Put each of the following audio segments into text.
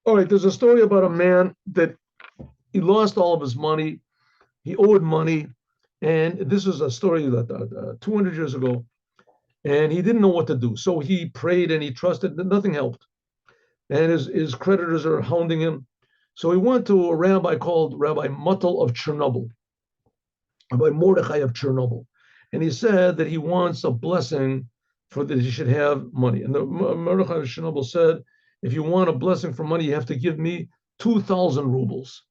All right, there's a story about a man that he lost all of his money. He owed money. And this is a story that 200 years ago. And he didn't know what to do. So he prayed and he trusted that nothing helped. And his creditors are hounding him. So he went to a rabbi called Rabbi Muttel of Chernobyl, Rabbi Mordechai of Chernobyl. And he said that he wants a blessing for that he should have money. And the Mordechai of Chernobyl said, if you want a blessing for money, you have to give me 2,000 rubles.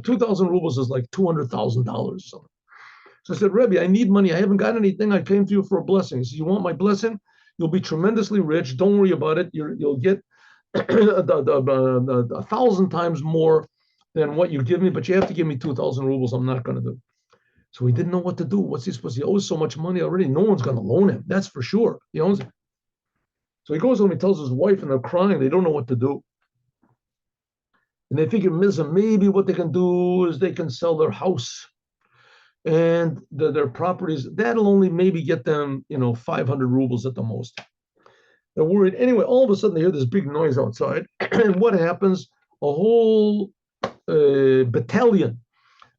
2,000 rubles is like $200,000. So I said, Rebbe, I need money. I haven't got anything. I came to you for a blessing. He said, you want my blessing? You'll be tremendously rich. Don't worry about it. You'll get 1,000 times more than what you give me, but you have to give me 2,000 rubles. I'm not going to do. So he didn't know what to do. What's he supposed to? He owes so much money already. No one's going to loan him. That's for sure. He owns it. So he goes home. He tells his wife, and they're crying. They don't know what to do. And they figure, maybe what they can do is they can sell their house and their properties. That'll only maybe get them, 500 rubles at the most. They're worried. Anyway, all of a sudden they hear this big noise outside. And what happens? A whole battalion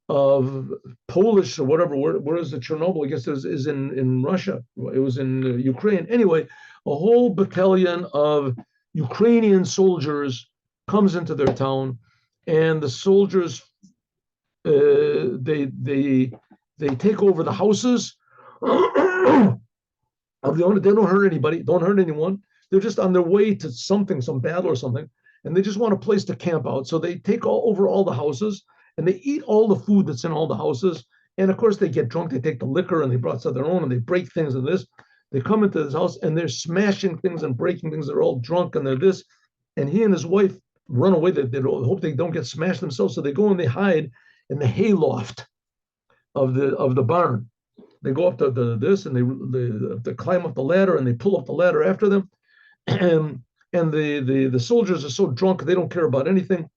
of Polish or whatever, where is the Chernobyl? I guess is in Russia. It was in Ukraine. Anyway, a whole battalion of Ukrainian soldiers comes into their town, and the soldiers they take over the houses of the owner. They don't hurt anybody, don't hurt anyone. They're just on their way to something, some battle or something, and they just want a place to camp out. So they take over all the houses, and they eat all the food that's in all the houses. And of course, they get drunk. They take the liquor, and they brought some of their own, and they break things and this. They come into this house, and they're smashing things and breaking things. They're all drunk, and they're this. And he and his wife run away. They hope they don't get smashed themselves. So they go and they hide in the hayloft of the barn. They go up to this, and they climb up the ladder, and they pull up the ladder after them. And the soldiers are so drunk they don't care about anything.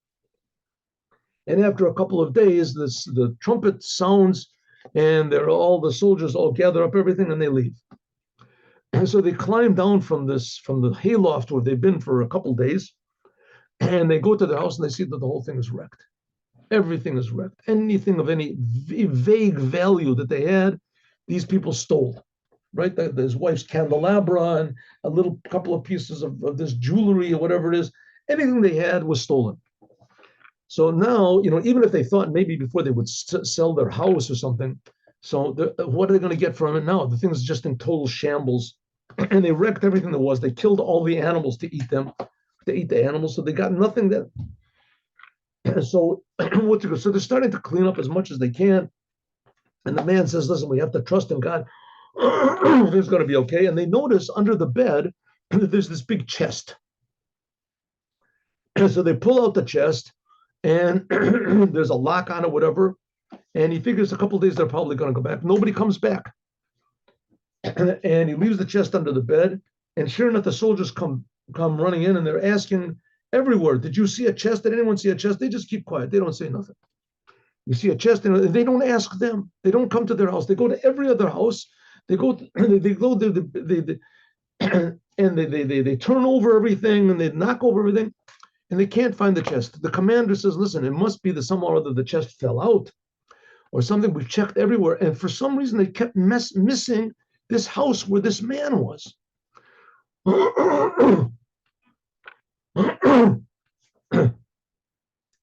And after a couple of days, the trumpet sounds, and all the soldiers all gather up everything, and they leave. And so they climb down from the hayloft where they've been for a couple of days, and they go to their house, and they see that the whole thing is wrecked. Everything is wrecked. Anything of any vague value that they had, these people stole. Right? His wife's candelabra and a little couple of pieces of this jewelry or whatever it is. Anything they had was stolen. So now, even if they thought maybe before they would sell their house or something, so what are they going to get from it now? The thing's just in total shambles. And they wrecked everything there was. They killed all the animals to eat them. They eat the animals, so they got nothing that. So what to go? So they're starting to clean up as much as they can. And the man says, listen, we have to trust in God. Everything's going to be okay. And they notice under the bed, there's this big chest. And so they pull out the chest, and there's a lock on it, whatever. And he figures a couple of days they're probably going to go back. Nobody comes back. And he leaves the chest under the bed. And sure enough, the soldiers come running in, and they're asking everywhere, did you see a chest? Did anyone see a chest? They just keep quiet. They don't say nothing. You see a chest, and they don't ask them. They don't come to their house. They go to every other house. They go and they turn over everything, and they knock over everything, and they can't find the chest. The commander says, listen, it must be that somehow or other the chest fell out or something. We've checked everywhere. And for some reason, they kept missing this house where this man was.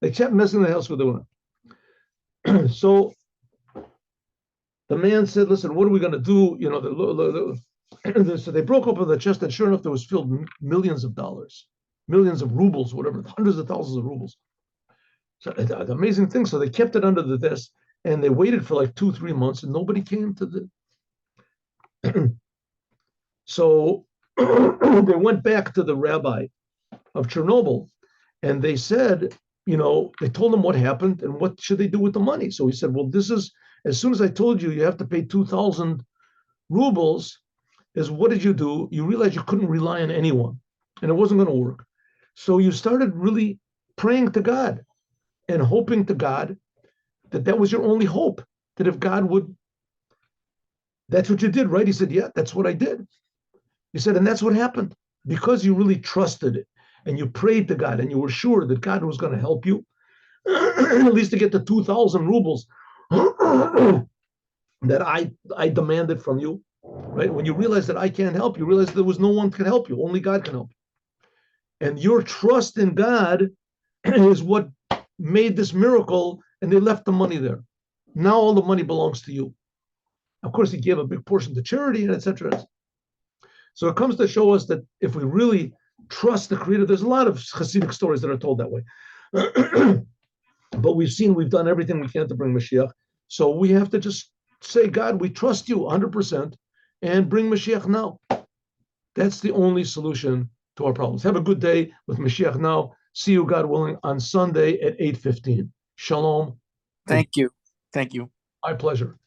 They kept missing the house where they were. So the man said, listen, what are we going to do? So they broke open the chest, and sure enough, there was filled millions of dollars, millions of rubles, whatever, hundreds of thousands of rubles. So the amazing thing. So they kept it under this, and they waited for like 2-3 months, and nobody came to the. So they went back to the rabbi of Chernobyl, and they said, they told him what happened and what should they do with the money. So he said, well, this is, as soon as I told you have to pay 2,000 rubles, is what did you do? You realized you couldn't rely on anyone, and it wasn't going to work. So you started really praying to God and hoping to God that was your only hope, that if God would, that's what you did, right? He said, yeah, that's what I did. He said, and that's what happened, because you really trusted it. and you prayed to God and you were sure that God was going to help you, at least to get the 2,000 rubles that I demanded from you, right? When you realize that I can't help you, realize there was no one can help you, only God can help you. And your trust in God is what made this miracle, and they left the money there. Now all the money belongs to you. Of course, he gave a big portion to charity, and etc. So it comes to show us that if we really trust the Creator, there's a lot of Chassidic stories that are told that way. But we've done everything we can to bring Mashiach. So we have to just say, God, we trust you 100% and bring Mashiach now. That's the only solution to our problems. Have a good day with Mashiach now. See you, God willing, on Sunday at 8:15. Shalom. Thank you. Thank you. My pleasure.